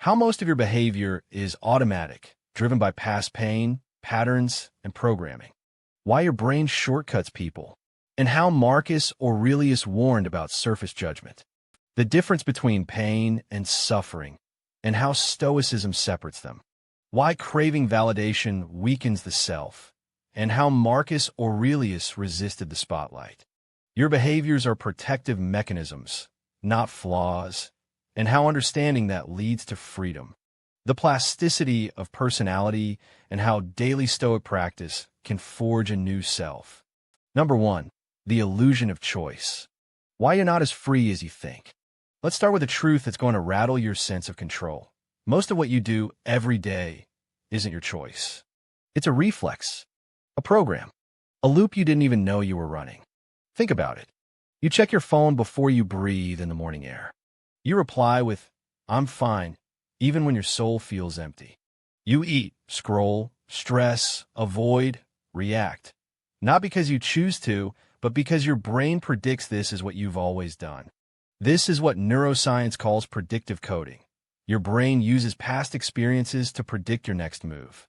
How most of your behavior is automatic, driven by past pain, patterns, and programming. Why your brain shortcuts people. And how Marcus Aurelius warned about surface judgment. The difference between pain and suffering, and how Stoicism separates them. Why craving validation weakens the self, and how Marcus Aurelius resisted the spotlight. Your behaviors are protective mechanisms, not flaws, and how understanding that leads to freedom. The plasticity of personality and how daily Stoic practice can forge a new self. Number 1. The illusion of choice. Why you're not as free as you think. Let's start with a truth that's going to rattle your sense of control. Most of what you do every day isn't your choice. It's a reflex, a program, a loop you didn't even know you were running. Think about it. You check your phone before you breathe in the morning air. You reply with, "I'm fine," even when your soul feels empty. You eat, scroll, stress, avoid, react. Not because you choose to, but because your brain predicts this is what you've always done. This is what neuroscience calls predictive coding. Your brain uses past experiences to predict your next move.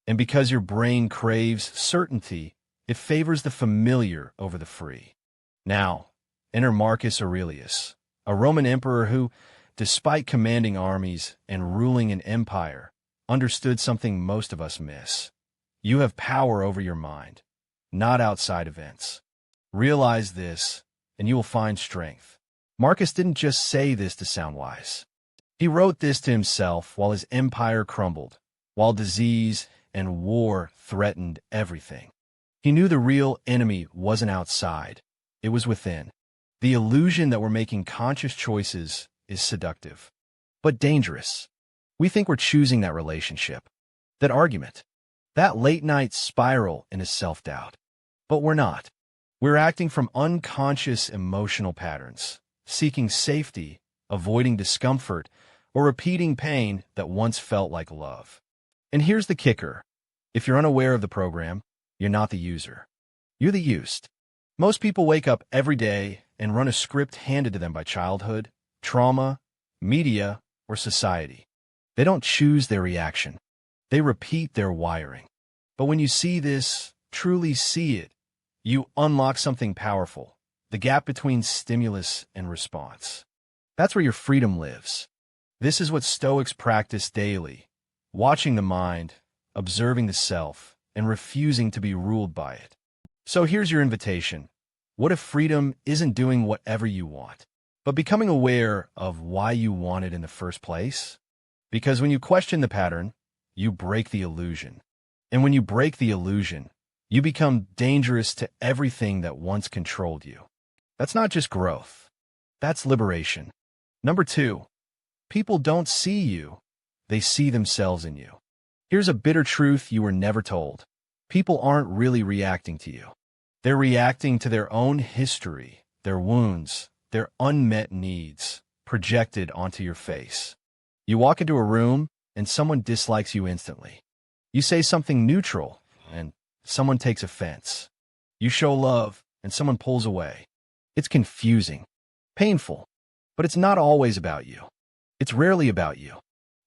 And because your brain craves certainty, it favors the familiar over the free. Now, enter Marcus Aurelius, a Roman emperor who, despite commanding armies and ruling an empire, understood something most of us miss. You have power over your mind, not outside events. Realize this, and you will find strength. Marcus didn't just say this to sound wise. He wrote this to himself while his empire crumbled, while disease and war threatened everything. He knew the real enemy wasn't outside, it was within. The illusion that we're making conscious choices is seductive, but dangerous. We think we're choosing that relationship, that argument, that late-night spiral into self-doubt. But we're not. We're acting from unconscious emotional patterns, seeking safety, avoiding discomfort, or repeating pain that once felt like love. And here's the kicker. If you're unaware of the program, you're not the user. You're the used. Most people wake up every day and run a script handed to them by childhood, trauma, media, or society. They don't choose their reaction. They repeat their wiring. But when you see this, truly see it, you unlock something powerful, the gap between stimulus and response. That's where your freedom lives. This is what Stoics practice daily, watching the mind, observing the self, and refusing to be ruled by it. So here's your invitation. What if freedom isn't doing whatever you want, but becoming aware of why you want it in the first place? Because when you question the pattern, you break the illusion. And when you break the illusion, you become dangerous to everything that once controlled you. That's not just growth. That's liberation. Number 2, people don't see you. They see themselves in you. Here's a bitter truth you were never told. People aren't really reacting to you. They're reacting to their own history, their wounds, their unmet needs, projected onto your face. You walk into a room, and someone dislikes you instantly. You say something neutral, and someone takes offense. You show love, and someone pulls away. It's confusing, painful, but it's not always about you. It's rarely about you.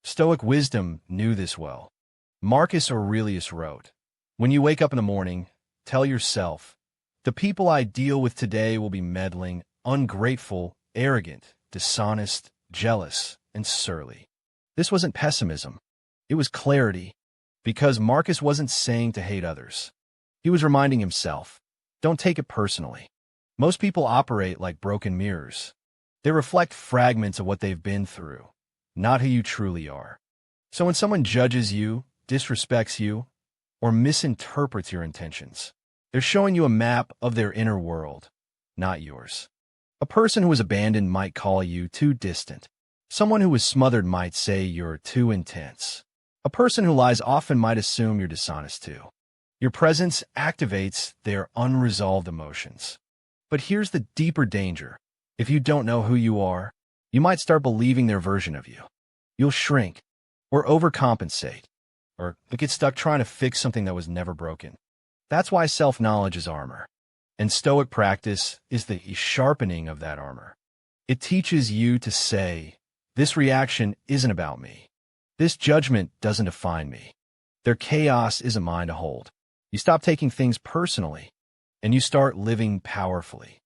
Stoic wisdom knew this well. Marcus Aurelius wrote, "When you wake up in the morning, tell yourself, the people I deal with today will be meddling, ungrateful, arrogant, dishonest, jealous, and surly." This wasn't pessimism. It was clarity, because Marcus wasn't saying to hate others. He was reminding himself, don't take it personally. Most people operate like broken mirrors. They reflect fragments of what they've been through, not who you truly are. So when someone judges you, disrespects you, or misinterprets your intentions, they're showing you a map of their inner world, not yours. A person who was abandoned might call you too distant. Someone who was smothered might say you're too intense. A person who lies often might assume you're dishonest too. Your presence activates their unresolved emotions. But here's the deeper danger. If you don't know who you are, you might start believing their version of you. You'll shrink, or overcompensate, or get stuck trying to fix something that was never broken. That's why self-knowledge is armor. And Stoic practice is the sharpening of that armor. It teaches you to say, this reaction isn't about me. This judgment doesn't define me. Their chaos isn't mine to hold. You stop taking things personally, and you start living powerfully.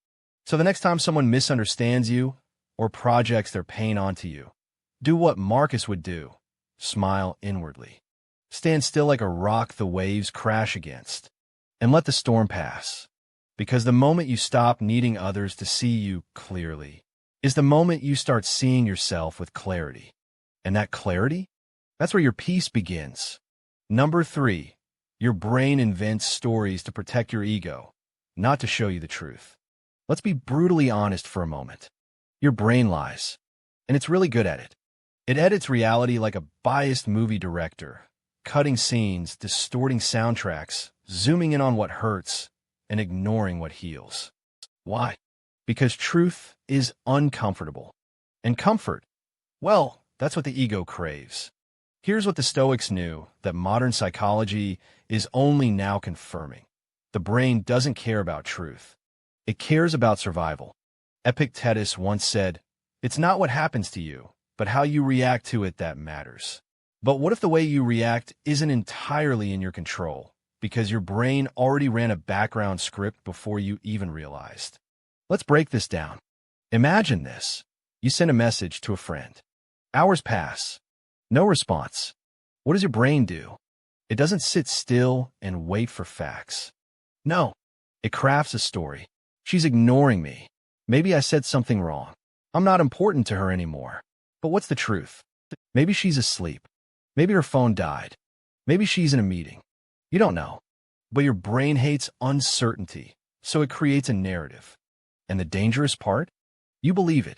So the next time someone misunderstands you or projects their pain onto you, do what Marcus would do. Smile inwardly. Stand still like a rock the waves crash against, and let the storm pass. Because the moment you stop needing others to see you clearly is the moment you start seeing yourself with clarity. And that clarity? That's where your peace begins. Number 3, your brain invents stories to protect your ego, not to show you the truth. Let's be brutally honest for a moment. Your brain lies, and it's really good at it. It edits reality like a biased movie director, cutting scenes, distorting soundtracks, zooming in on what hurts, and ignoring what heals. Why? Because truth is uncomfortable. And comfort, well, that's what the ego craves. Here's what the Stoics knew that modern psychology is only now confirming. The brain doesn't care about truth. It cares about survival. Epictetus once said, "It's not what happens to you, but how you react to it that matters." But what if the way you react isn't entirely in your control, because your brain already ran a background script before you even realized? Let's break this down. Imagine this. You send a message to a friend. Hours pass. No response. What does your brain do? It doesn't sit still and wait for facts. No, it crafts a story. She's ignoring me. Maybe I said something wrong. I'm not important to her anymore. But what's the truth? Maybe she's asleep. Maybe her phone died. Maybe she's in a meeting. You don't know. But your brain hates uncertainty, so it creates a narrative. And the dangerous part? You believe it.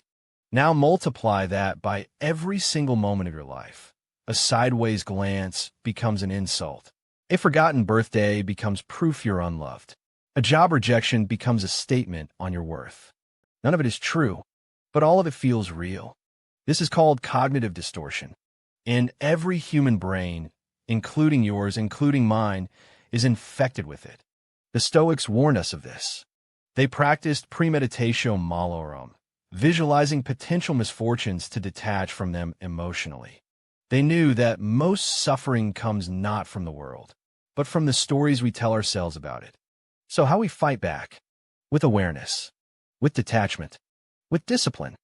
Now multiply that by every single moment of your life. A sideways glance becomes an insult. A forgotten birthday becomes proof you're unloved. A job rejection becomes a statement on your worth. None of it is true, but all of it feels real. This is called cognitive distortion. And every human brain, including yours, including mine, is infected with it. The Stoics warned us of this. They practiced premeditatio malorum, visualizing potential misfortunes to detach from them emotionally. They knew that most suffering comes not from the world, but from the stories we tell ourselves about it. So how we fight back? With awareness, with detachment, with discipline.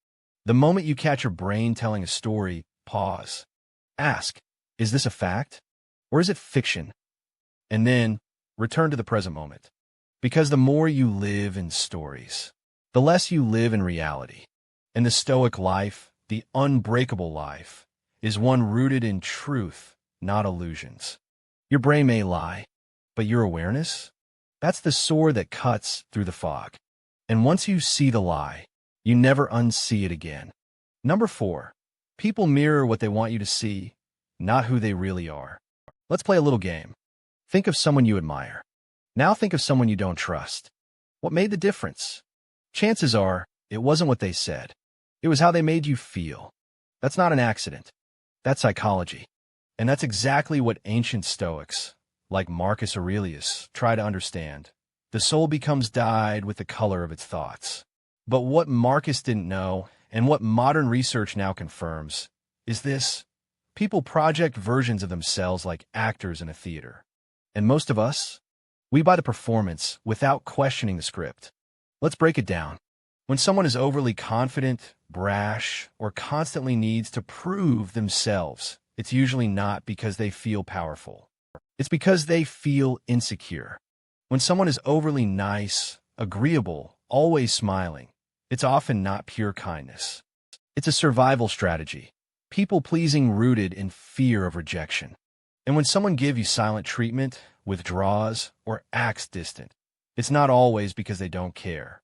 The moment you catch your brain telling a story, pause. Ask, is this a fact? Or is it fiction? And then return to the present moment. Because the more you live in stories, the less you live in reality. And the Stoic life, the unbreakable life, is one rooted in truth, not illusions. Your brain may lie, but your awareness? That's the sword that cuts through the fog. And once you see the lie, you never unsee it again. Number 4, people mirror what they want you to see, not who they really are. Let's play a little game. Think of someone you admire. Now think of someone you don't trust. What made the difference? Chances are, it wasn't what they said. It was how they made you feel. That's not an accident. That's psychology. And that's exactly what ancient Stoics, like Marcus Aurelius, try to understand. The soul becomes dyed with the color of its thoughts. But what Marcus didn't know, and what modern research now confirms, is this. People project versions of themselves like actors in a theater. And most of us, we buy the performance without questioning the script. Let's break it down. When someone is overly confident, brash, or constantly needs to prove themselves, it's usually not because they feel powerful. It's because they feel insecure. When someone is overly nice, agreeable, always smiling, it's often not pure kindness. It's a survival strategy, people-pleasing rooted in fear of rejection. And when someone gives you silent treatment, withdraws, or acts distant, it's not always because they don't care.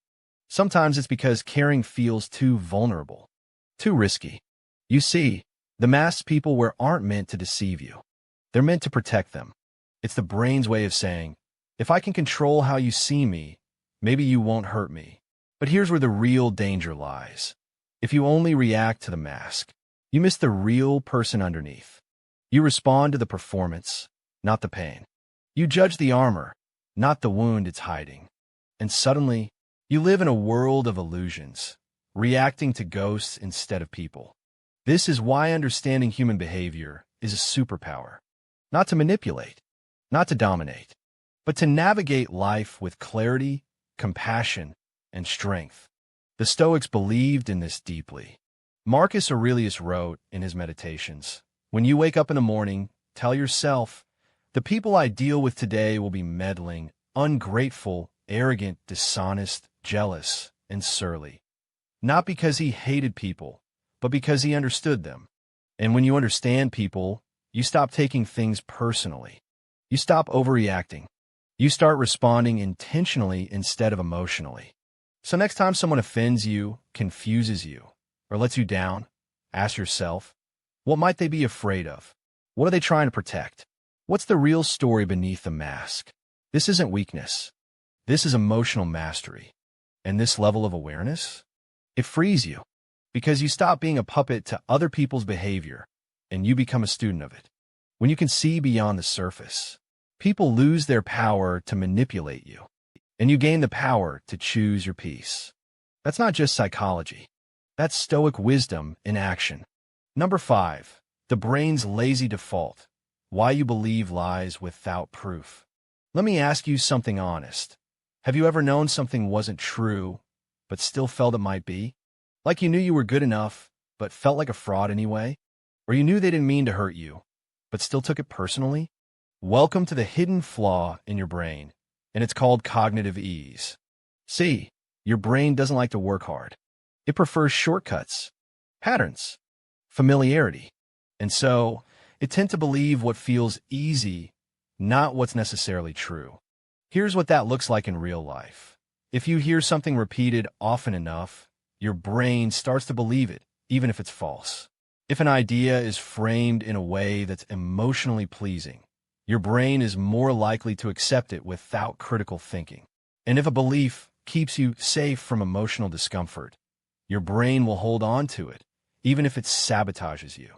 Sometimes it's because caring feels too vulnerable, too risky. You see, the masks people wear aren't meant to deceive you. They're meant to protect them. It's the brain's way of saying, if I can control how you see me, maybe you won't hurt me. But here's where the real danger lies. If you only react to the mask, you miss the real person underneath. You respond to the performance, not the pain. You judge the armor, not the wound it's hiding. And suddenly, you live in a world of illusions, reacting to ghosts instead of people. This is why understanding human behavior is a superpower. Not to manipulate, not to dominate, but to navigate life with clarity, compassion, and strength. The Stoics believed in this deeply. Marcus Aurelius wrote in his Meditations, "When you wake up in the morning, tell yourself, the people I deal with today will be meddling, ungrateful, arrogant, dishonest, jealous, and surly." Not because he hated people, but because he understood them. And when you understand people, you stop taking things personally. You stop overreacting. You start responding intentionally instead of emotionally. So next time someone offends you, confuses you, or lets you down, ask yourself, what might they be afraid of? What are they trying to protect? What's the real story beneath the mask? This isn't weakness. This is emotional mastery. And this level of awareness, it frees you because you stop being a puppet to other people's behavior and you become a student of it. When you can see beyond the surface, people lose their power to manipulate you, and you gain the power to choose your peace. That's not just psychology. That's Stoic wisdom in action. Number 5, the brain's lazy default. Why you believe lies without proof. Let me ask you something honest. Have you ever known something wasn't true, but still felt it might be? Like you knew you were good enough, but felt like a fraud anyway? Or you knew they didn't mean to hurt you, but still took it personally? Welcome to the hidden flaw in your brain, and it's called cognitive ease. See, your brain doesn't like to work hard. It prefers shortcuts, patterns, familiarity. And so, it tends to believe what feels easy, not what's necessarily true. Here's what that looks like in real life. If you hear something repeated often enough, your brain starts to believe it, even if it's false. If an idea is framed in a way that's emotionally pleasing, your brain is more likely to accept it without critical thinking. And if a belief keeps you safe from emotional discomfort, your brain will hold on to it, even if it sabotages you.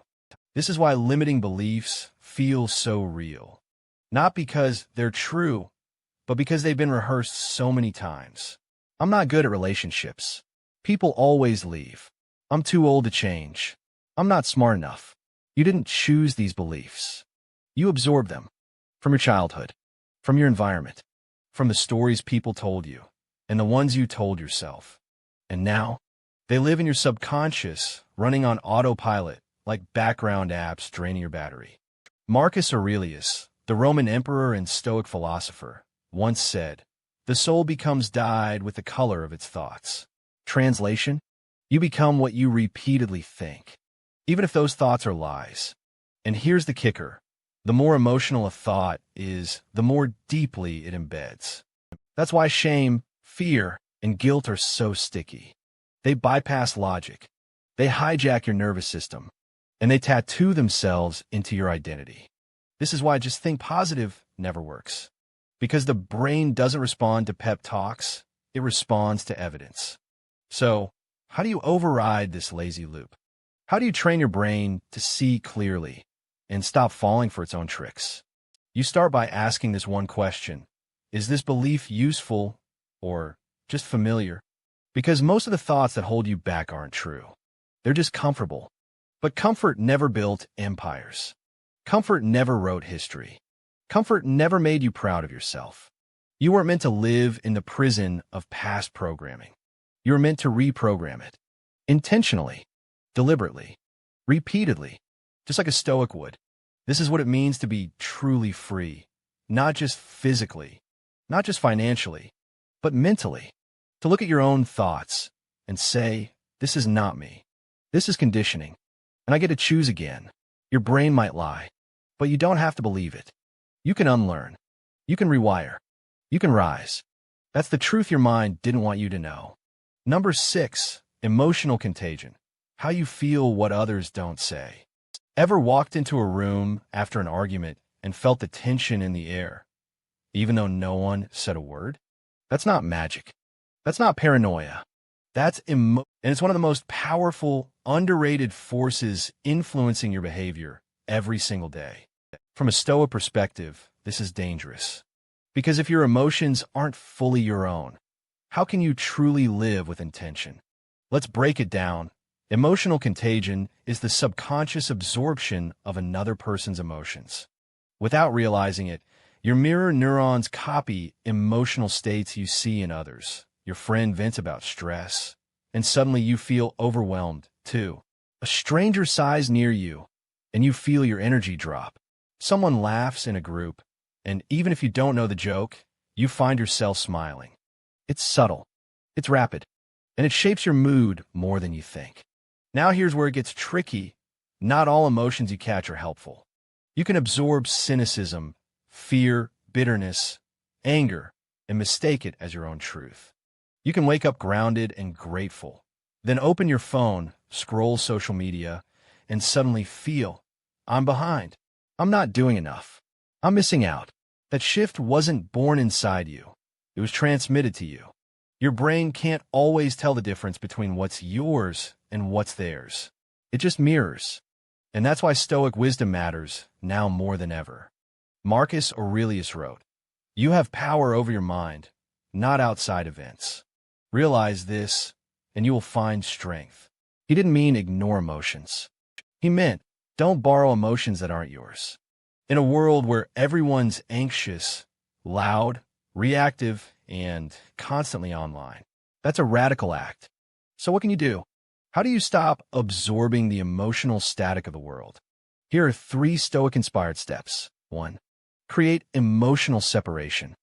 This is why limiting beliefs feel so real. Not because they're true, but because they've been rehearsed so many times. I'm not good at relationships. People always leave. I'm too old to change. I'm not smart enough. You didn't choose these beliefs. You absorbed them from your childhood, from your environment, from the stories people told you, and the ones you told yourself. And now, they live in your subconscious, running on autopilot, like background apps draining your battery. Marcus Aurelius, the Roman emperor and Stoic philosopher, once said, "The soul becomes dyed with the color of its thoughts." Translation: you become what you repeatedly think, even if those thoughts are lies. And here's the kicker. The more emotional a thought is, the more deeply it embeds. That's why shame, fear, and guilt are so sticky. They bypass logic. They hijack your nervous system, and they tattoo themselves into your identity. This is why just think positive never works. Because the brain doesn't respond to pep talks, it responds to evidence. So, how do you override this lazy loop? How do you train your brain to see clearly and stop falling for its own tricks? You start by asking this one question: is this belief useful or just familiar? Because most of the thoughts that hold you back aren't true. They're just comfortable. But comfort never built empires. Comfort never wrote history. Comfort never made you proud of yourself. You weren't meant to live in the prison of past programming. You were meant to reprogram it. Intentionally, deliberately, repeatedly, just like a Stoic would. This is what it means to be truly free, not just physically, not just financially, but mentally. To look at your own thoughts and say, this is not me. This is conditioning, and I get to choose again. Your brain might lie, but you don't have to believe it. You can unlearn. You can rewire. You can rise. That's the truth your mind didn't want you to know. Number 6, emotional contagion. How you feel what others don't say. Ever walked into a room after an argument and felt the tension in the air, even though no one said a word? That's not magic. That's not paranoia. And it's one of the most powerful, underrated forces influencing your behavior every single day. From a Stoic perspective, this is dangerous. Because if your emotions aren't fully your own, how can you truly live with intention? Let's break it down Emotional contagion is the subconscious absorption of another person's emotions. Without realizing it, your mirror neurons copy emotional states you see in others. Your friend vents about stress, and suddenly you feel overwhelmed, too. A stranger sighs near you, and you feel your energy drop. Someone laughs in a group, and even if you don't know the joke, you find yourself smiling. It's subtle, it's rapid, and it shapes your mood more than you think. Now here's where it gets tricky. Not all emotions you catch are helpful. You can absorb cynicism, fear, bitterness, anger, and mistake it as your own truth. You can wake up grounded and grateful, then open your phone, scroll social media, and suddenly feel, I'm behind. I'm not doing enough. I'm missing out. That shift wasn't born inside you. It was transmitted to you. Your brain can't always tell the difference between what's yours and what's theirs. It just mirrors. And that's why Stoic wisdom matters now more than ever. Marcus Aurelius wrote, "You have power over your mind, not outside events. Realize this, and you will find strength." He didn't mean ignore emotions. He meant don't borrow emotions that aren't yours. In a world where everyone's anxious, loud, reactive, and constantly online, that's a radical act. So what can you do? How do you stop absorbing the emotional static of the world? Here are 3 Stoic-inspired steps. 1. Create emotional separation.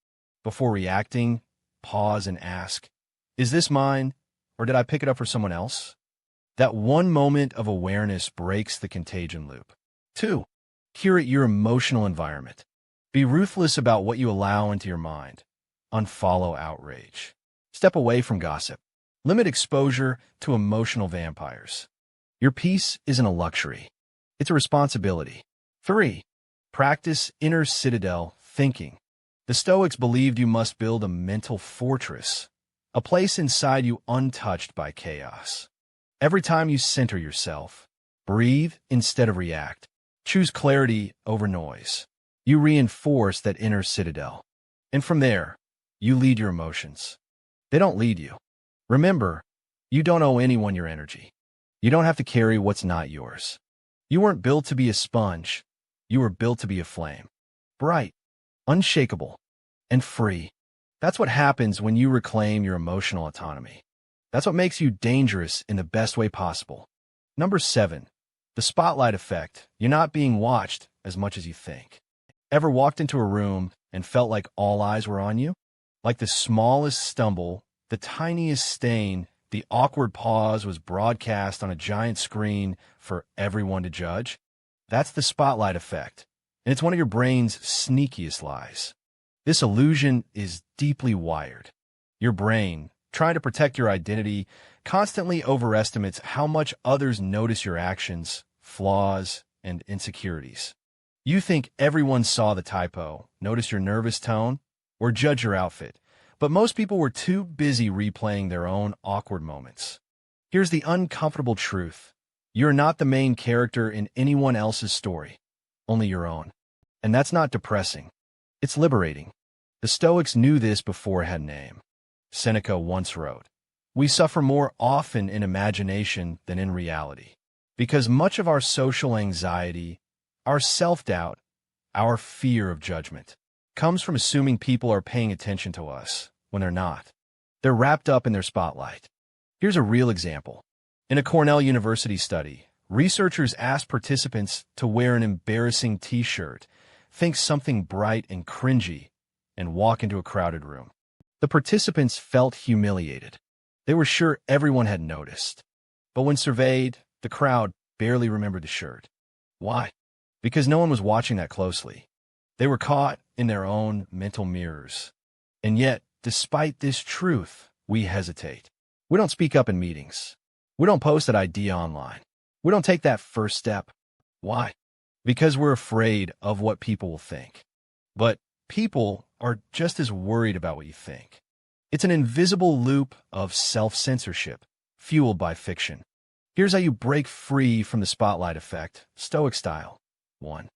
Before reacting, pause and ask, is this mine, or did I pick it up for someone else? That one moment of awareness breaks the contagion loop. 2. Curate your emotional environment. Be ruthless about what you allow into your mind. Unfollow outrage. Step away from gossip. Limit exposure to emotional vampires. Your peace isn't a luxury. It's a responsibility. 3. Practice inner citadel thinking. The Stoics believed you must build a mental fortress, a place inside you untouched by chaos. Every time you center yourself, breathe instead of react. Choose clarity over noise. You reinforce that inner citadel. And from there, you lead your emotions. They don't lead you. Remember, you don't owe anyone your energy. You don't have to carry what's not yours. You weren't built to be a sponge. You were built to be a flame. Bright, unshakable, and free. That's what happens when you reclaim your emotional autonomy. That's what makes you dangerous in the best way possible. Number 7, the spotlight effect. You're not being watched as much as you think. Ever walked into a room and felt like all eyes were on you? Like the smallest stumble, the tiniest stain, the awkward pause was broadcast on a giant screen for everyone to judge? That's the spotlight effect, and it's one of your brain's sneakiest lies. This illusion is deeply wired. Your brain, trying to protect your identity, constantly overestimates how much others notice your actions, flaws, and insecurities. You think everyone saw the typo, notice your nervous tone, or judge your outfit, but most people were too busy replaying their own awkward moments. Here's the uncomfortable truth. You're not the main character in anyone else's story, only your own. And that's not depressing. It's liberating. The Stoics knew this before it had a name. Seneca once wrote, "We suffer more often in imagination than in reality, because much of our social anxiety, our self-doubt, our fear of judgment, comes from assuming people are paying attention to us when they're not. They're wrapped up in their spotlight." Here's a real example. In a Cornell University study, researchers asked participants to wear an embarrassing t-shirt, think something bright and cringy, and walk into a crowded room. The participants felt humiliated. They were sure everyone had noticed. But when surveyed, the crowd barely remembered the shirt. Why? Because no one was watching that closely. They were caught in their own mental mirrors. And yet, despite this truth, we hesitate. We don't speak up in meetings. We don't post that idea online. We don't take that first step. Why? Because we're afraid of what people will think. But people are just as worried about what you think. It's an invisible loop of self-censorship, fueled by fiction. Here's how you break free from the spotlight effect, Stoic style. 1.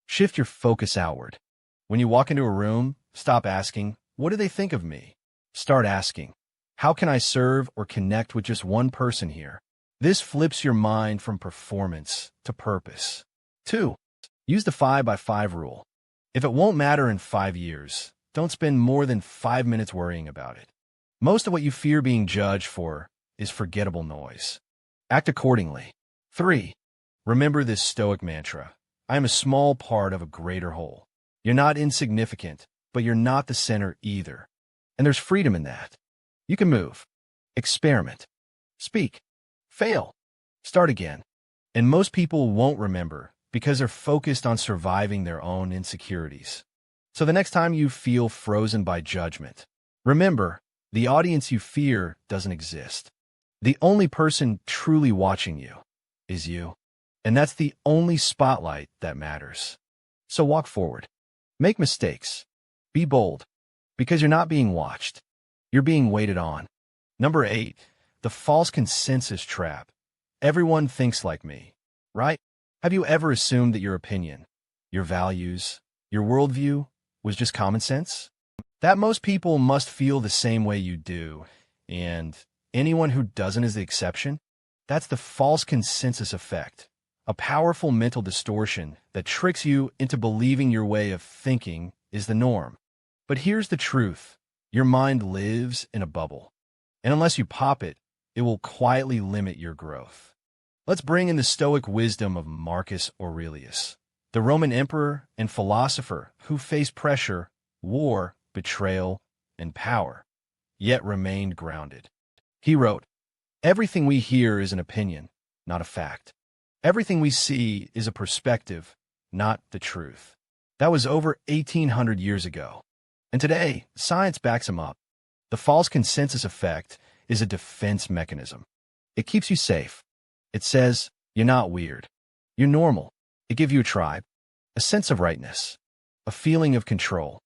Shift your focus outward. When you walk into a room, stop asking, "What do they think of me?" Start asking, "How can I serve or connect with just one person here?" This flips your mind from performance to purpose. 2. Use the 5 by 5 rule. If it won't matter in 5 years, don't spend more than 5 minutes worrying about it. Most of what you fear being judged for is forgettable noise. Act accordingly. 3. Remember this Stoic mantra. I am a small part of a greater whole. You're not insignificant, but you're not the center either. And there's freedom in that. You can move, experiment, speak, fail, start again. And most people won't remember because they're focused on surviving their own insecurities. So the next time you feel frozen by judgment, remember, the audience you fear doesn't exist. The only person truly watching you is you. And that's the only spotlight that matters. So walk forward. Make mistakes. Be bold. Because you're not being watched. You're being waited on. Number 8, the false consensus trap. Everyone thinks like me, right? Have you ever assumed that your opinion, your values, your worldview was just common sense? That most people must feel the same way you do, and anyone who doesn't is the exception? That's the false consensus effect, a powerful mental distortion that tricks you into believing your way of thinking is the norm. But here's the truth. Your mind lives in a bubble, and unless you pop it, it will quietly limit your growth. Let's bring in the Stoic wisdom of Marcus Aurelius, the Roman emperor and philosopher who faced pressure, war, betrayal, and power, yet remained grounded. He wrote, "Everything we hear is an opinion, not a fact. Everything we see is a perspective, not the truth." That was over 1,800 years ago. And today, science backs him up. The false consensus effect is a defense mechanism. It keeps you safe. It says, you're not weird. You're normal. It gives you a tribe, a sense of rightness, a feeling of control.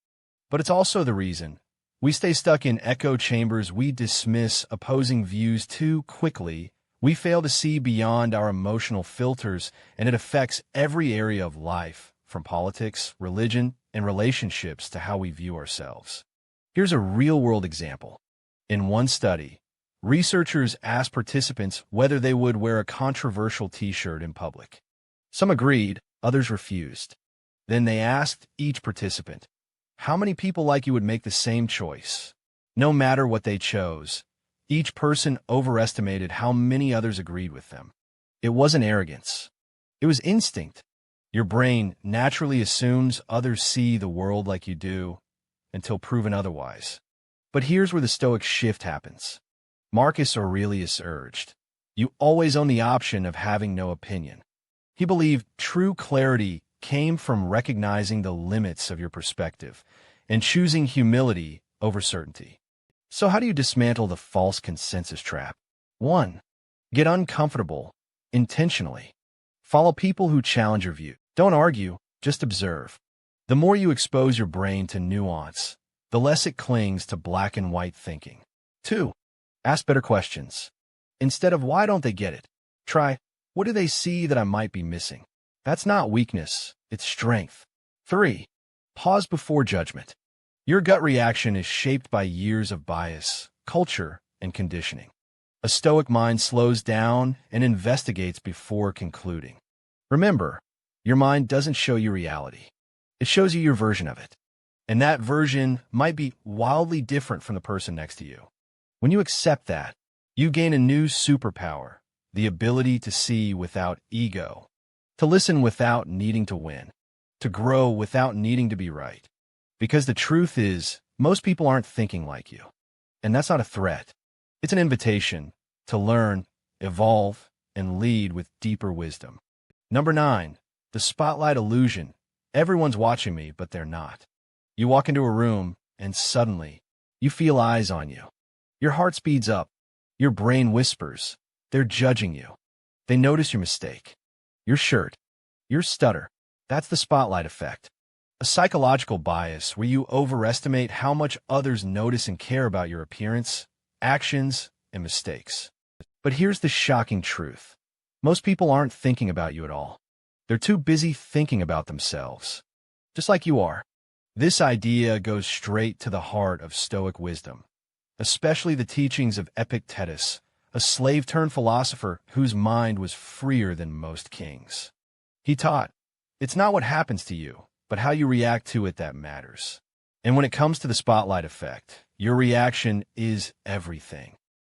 But it's also the reason we stay stuck in echo chambers. We dismiss opposing views too quickly. We fail to see beyond our emotional filters, and it affects every area of life, from politics, religion, and relationships to how we view ourselves. Here's a real-world example. In one study, researchers asked participants whether they would wear a controversial t-shirt in public. Some agreed, others refused. Then they asked each participant, how many people like you would make the same choice? No matter what they chose, each person overestimated how many others agreed with them. It wasn't arrogance. It was instinct. Your brain naturally assumes others see the world like you do until proven otherwise. But here's where the Stoic shift happens. Marcus Aurelius urged, you always own the option of having no opinion. He believed true clarity came from recognizing the limits of your perspective and choosing humility over certainty. So how do you dismantle the false consensus trap? 1. Get uncomfortable, intentionally. Follow people who challenge your view. Don't argue, just observe. The more you expose your brain to nuance, the less it clings to black and white thinking. 2. Ask better questions. Instead of why don't they get it, try, what do they see that I might be missing? That's not weakness, it's strength. 3. Pause before judgment. Your gut reaction is shaped by years of bias, culture, and conditioning. A Stoic mind slows down and investigates before concluding. Remember, your mind doesn't show you reality. It shows you your version of it. And that version might be wildly different from the person next to you. When you accept that, you gain a new superpower, the ability to see without ego, to listen without needing to win, to grow without needing to be right. Because the truth is, most people aren't thinking like you. And that's not a threat. It's an invitation to learn, evolve, and lead with deeper wisdom. Number 9, the spotlight illusion. Everyone's watching me, but they're not. You walk into a room, and suddenly, you feel eyes on you. Your heart speeds up. Your brain whispers. They're judging you. They notice your mistake, your shirt, your stutter. That's the spotlight effect. A psychological bias where you overestimate how much others notice and care about your appearance, actions, and mistakes. But here's the shocking truth. Most people aren't thinking about you at all. They're too busy thinking about themselves. Just like you are. This idea goes straight to the heart of Stoic wisdom, especially the teachings of Epictetus, a slave-turned-philosopher whose mind was freer than most kings. He taught, it's not what happens to you, but how you react to it that matters. And when it comes to the spotlight effect, your reaction is everything.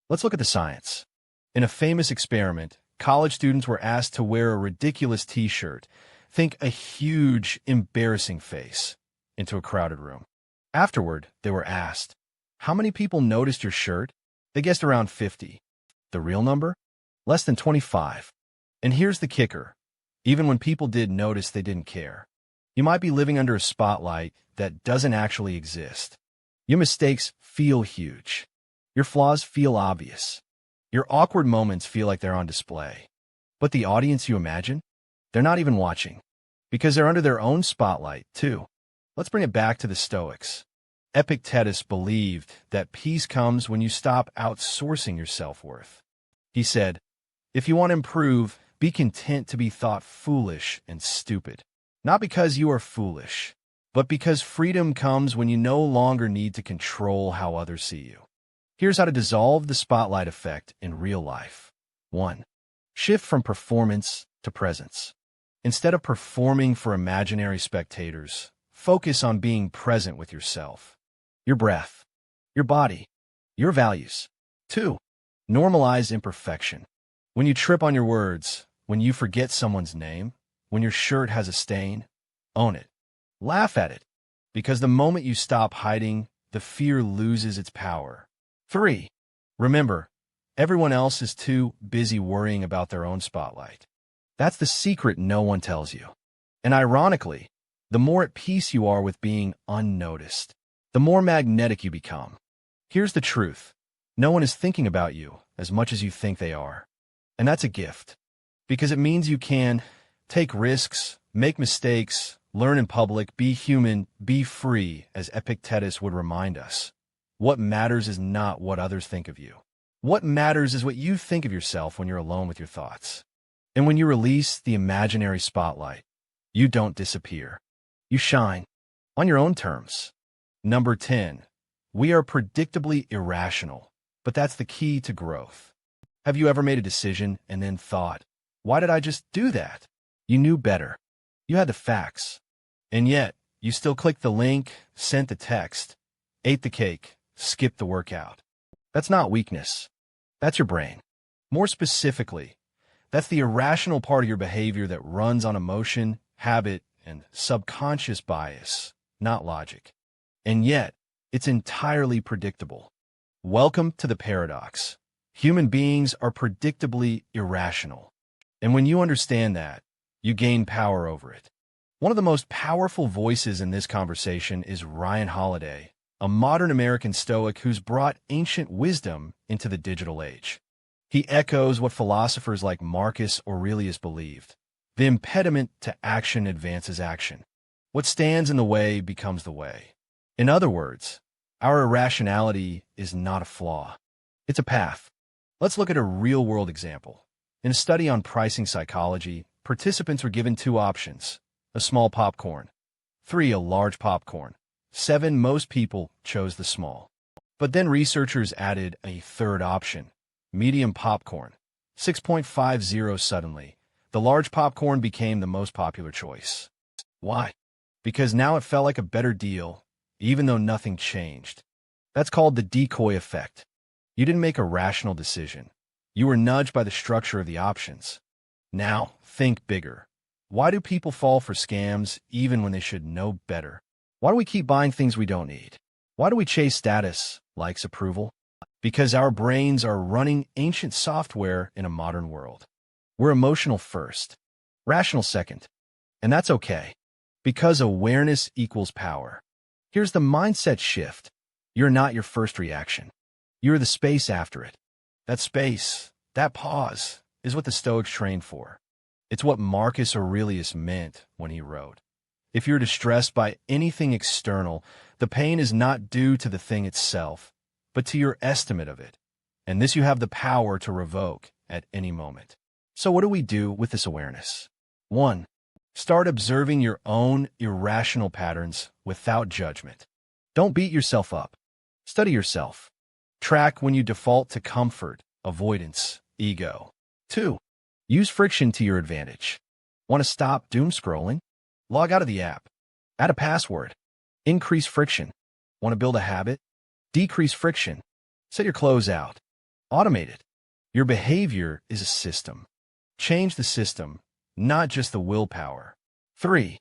Let's look at the science. In a famous experiment, college students were asked to wear a ridiculous t-shirt, think a huge, embarrassing face, into a crowded room. Afterward, they were asked, how many people noticed your shirt? They guessed around 50. The real number? Less than 25. And here's the kicker. Even when people did notice, they didn't care. You might be living under a spotlight that doesn't actually exist. Your mistakes feel huge. Your flaws feel obvious. Your awkward moments feel like they're on display. But the audience you imagine? They're not even watching. Because they're under their own spotlight, too. Let's bring it back to the Stoics. Epictetus believed that peace comes when you stop outsourcing your self-worth. He said, if you want to improve, be content to be thought foolish and stupid. Not because you are foolish, but because freedom comes when you no longer need to control how others see you. Here's how to dissolve the spotlight effect in real life. 1. Shift from performance to presence. Instead of performing for imaginary spectators, focus on being present with yourself, your breath, your body, your values. 2. Normalize imperfection. When you trip on your words, when you forget someone's name, when your shirt has a stain, own it. Laugh at it, because the moment you stop hiding, the fear loses its power. 3. Remember, everyone else is too busy worrying about their own spotlight. That's the secret no one tells you. And ironically, the more at peace you are with being unnoticed, the more magnetic you become. Here's the truth. No one is thinking about you as much as you think they are. And that's a gift, because it means you can take risks, make mistakes, learn in public, be human, be free, as Epictetus would remind us. What matters is not what others think of you. What matters is what you think of yourself when you're alone with your thoughts. And when you release the imaginary spotlight, you don't disappear. You shine on your own terms. Number 10. We are predictably irrational, but that's the key to growth. Have you ever made a decision and then thought, why did I just do that? You knew better. You had the facts. And yet, you still clicked the link, sent the text, ate the cake, skipped the workout. That's not weakness. That's your brain. More specifically, that's the irrational part of your behavior that runs on emotion, habit, and subconscious bias, not logic. And yet, it's entirely predictable. Welcome to the paradox. Human beings are predictably irrational. And when you understand that, you gain power over it. One of the most powerful voices in this conversation is Ryan Holiday, a modern American Stoic who's brought ancient wisdom into the digital age. He echoes what philosophers like Marcus Aurelius believed. The impediment to action advances action. What stands in the way becomes the way. In other words, our irrationality is not a flaw. It's a path. Let's look at a real-world example. In a study on pricing psychology, participants were given 2 options: a small popcorn, 3, a large popcorn. 7, most people chose the small. But then researchers added a third option, medium popcorn. 6.50 suddenly, the large popcorn became the most popular choice. Why? Because now it felt like a better deal, even though nothing changed. That's called the decoy effect. You didn't make a rational decision. You were nudged by the structure of the options. Now, think bigger. Why do people fall for scams even when they should know better? Why do we keep buying things we don't need? Why do we chase status, likes, approval? Because our brains are running ancient software in a modern world. We're emotional first, rational second. And that's okay, because awareness equals power. Here's the mindset shift. You're not your first reaction. You're the space after it. That space, that pause, is what the Stoics trained for. It's what Marcus Aurelius meant when he wrote, if you're distressed by anything external, the pain is not due to the thing itself, but to your estimate of it. And this you have the power to revoke at any moment. So what do we do with this awareness? 1. Start observing your own irrational patterns without judgment. Don't beat yourself up. Study yourself. Track when you default to comfort, avoidance, ego. 2. Use friction to your advantage. Want to stop doom scrolling? Log out of the app. Add a password. Increase friction. Want to build a habit? Decrease friction. Set your clothes out. Automate it. Your behavior is a system. Change the system, not just the willpower. 3.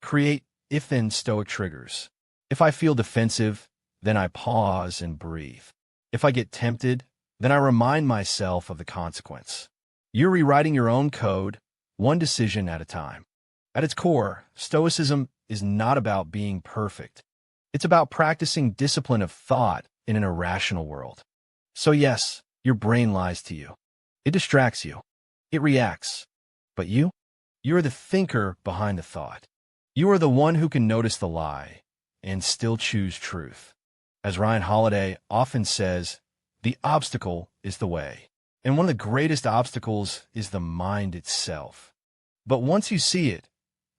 Create if-then Stoic triggers. If I feel defensive, then I pause and breathe. If I get tempted, then I remind myself of the consequence. You're rewriting your own code, one decision at a time. At its core, Stoicism is not about being perfect. It's about practicing discipline of thought in an irrational world. So yes, your brain lies to you. It distracts you. It reacts. But you? You're the thinker behind the thought. You are the one who can notice the lie and still choose truth. As Ryan Holiday often says, the obstacle is the way. And one of the greatest obstacles is the mind itself. But once you see it,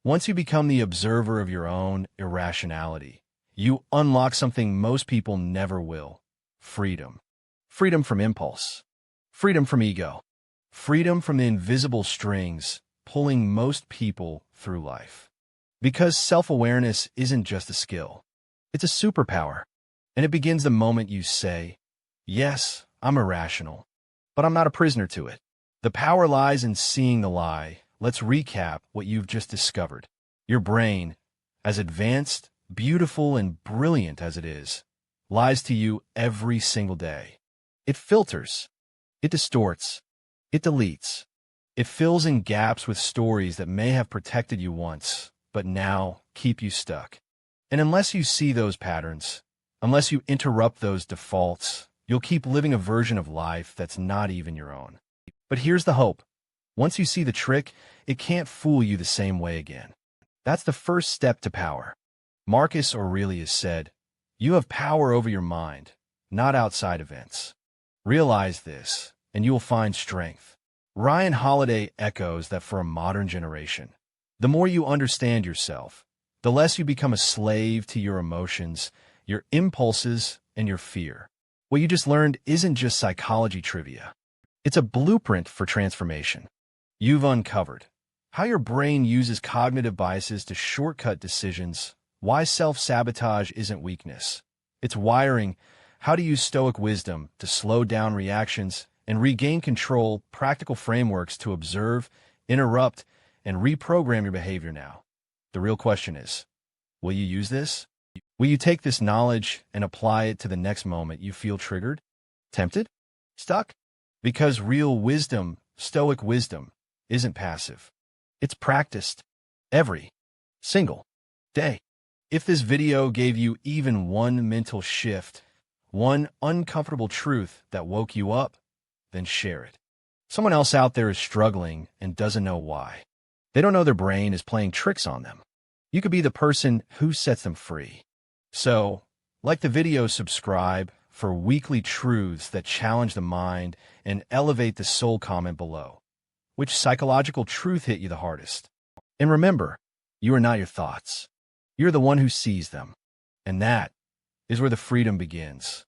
once you become the observer of your own irrationality, you unlock something most people never will: freedom. Freedom from impulse. Freedom from ego. Freedom from the invisible strings pulling most people through life. Because self-awareness isn't just a skill. It's a superpower. And it begins the moment you say, yes, I'm irrational, but I'm not a prisoner to it. The power lies in seeing the lie. Let's recap what you've just discovered. Your brain, as advanced, beautiful, and brilliant as it is, lies to you every single day. It filters. It distorts. It deletes. It fills in gaps with stories that may have protected you once, but now keep you stuck. And unless you see those patterns, unless you interrupt those defaults, you'll keep living a version of life that's not even your own. But here's the hope. Once you see the trick, it can't fool you the same way again. That's the first step to power. Marcus Aurelius said, "You have power over your mind, not outside events." Realize this, and you will find strength. Ryan Holiday echoes that for a modern generation. The more you understand yourself, the less you become a slave to your emotions, your impulses, and your fear. What you just learned isn't just psychology trivia. It's a blueprint for transformation. You've uncovered how your brain uses cognitive biases to shortcut decisions, why self-sabotage isn't weakness. It's wiring, how to use Stoic wisdom to slow down reactions and regain control, practical frameworks to observe, interrupt, and reprogram your behavior now. The real question is, will you use this? Will you take this knowledge and apply it to the next moment you feel triggered? Tempted? Stuck? Because real wisdom, Stoic wisdom, isn't passive. It's practiced every single day. If this video gave you even one mental shift, one uncomfortable truth that woke you up, then share it. Someone else out there is struggling and doesn't know why. They don't know their brain is playing tricks on them. You could be the person who sets them free. So, like the video, subscribe for weekly truths that challenge the mind and elevate the soul. Comment below. Which psychological truth hit you the hardest? And remember, you are not your thoughts. You're the one who sees them. And that is where the freedom begins.